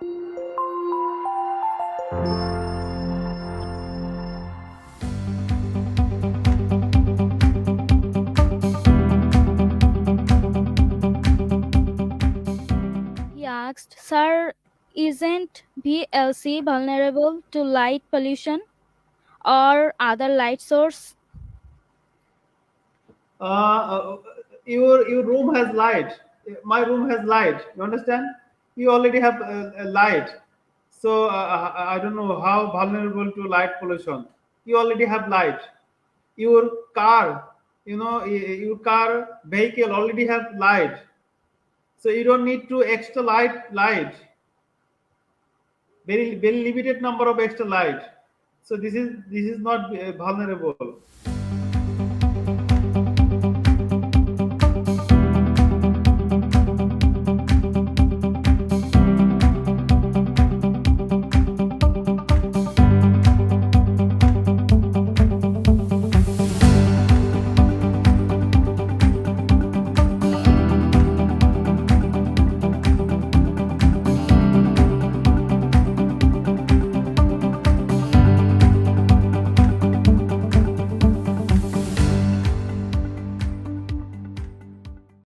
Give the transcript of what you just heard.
He asked, Sir, isn't VLC vulnerable to light pollution or other light source? Uh, uh, your room has light. My room has light. You understand? You already have a light. So I don't know how vulnerable to light pollution. You already have light. Your car, your car vehicle already have light. So you don't need to extra light. Very limited number of extra light. So this is not vulnerable.